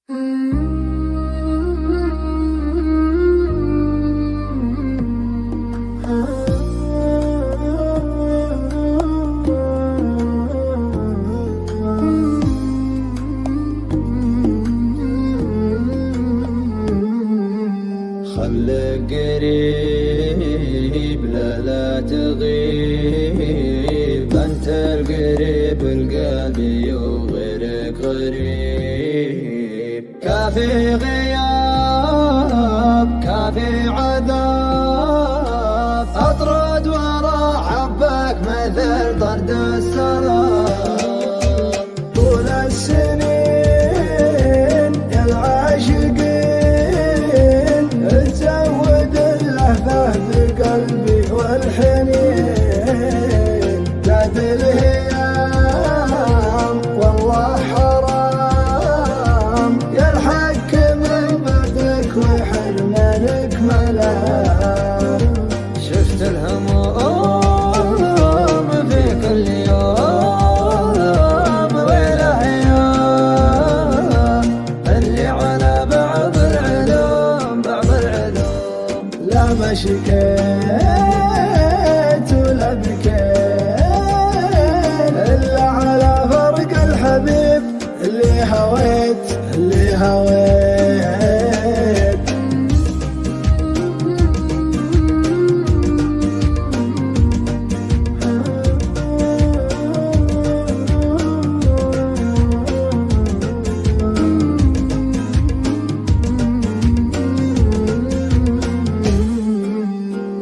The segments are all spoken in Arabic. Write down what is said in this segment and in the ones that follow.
خلك قريب لا تغيب، أنت القريب القلبي وغيرك غريب. كافي غياب كافي عذاب، أطرد ورا حبك مثل طرد السراب. طول السنين يا العاشقين تزود اللهفة بقلبي والحنين. لا بالهيام والله حرام، يلحق من بعدك وحرمانك ملام. شفت الهموم في كل يوم والأيام اللي على بعض العلوم لا ما شكيت ولا بكيت إلا على فرق الحبيب اللي هويت.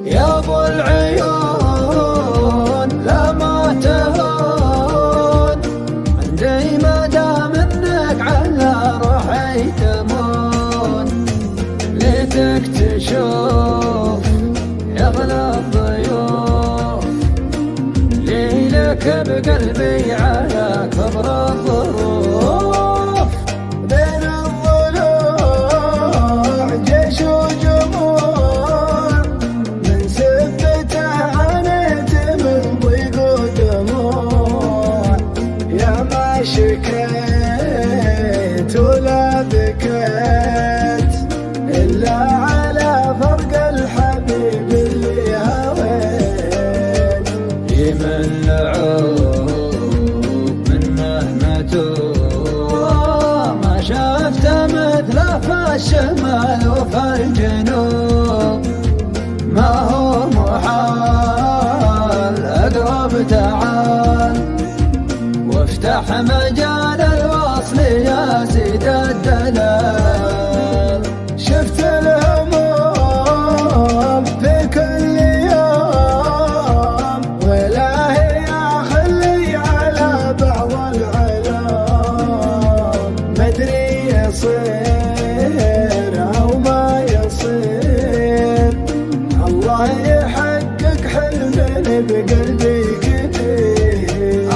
يا ابو العيون لا ما تهون، عندي ما دام انك على روحي تمون. ليتك تشوف يغلى الضيوف، ليلك بقلبي على كبر الظروف. بين الضلوع جيش وجموع، من سبته عانيت من ضيق ودموع. يا ما شكيت ولا بكيت إلا على فرق الحبيب اللي هويت. يمنعوك من مهمته، ما شفت مثله في الشمال وفي الجنوب. ما هو محال اقرب تعال، وافتح مجال الوصل يا سيد الدلال. شفت الهموم في كل يوم، والهي يا خلي على بعض العلوم. مدري يصير او ما يصير، الله يحقق حلم بقلبي كبير.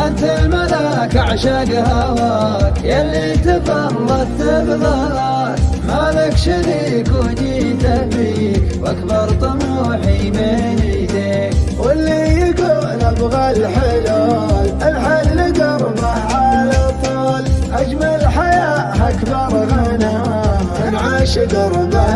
أنت الملاك أعشق هواك، يلي تفرطت بضلاك. مالك شريك وجيت بيك، واكبر طموحي من يديك. واللي يقول ابغى الحلول، الحل قربه على طول. اجمل حياة اكبر غنى، انعاش قربه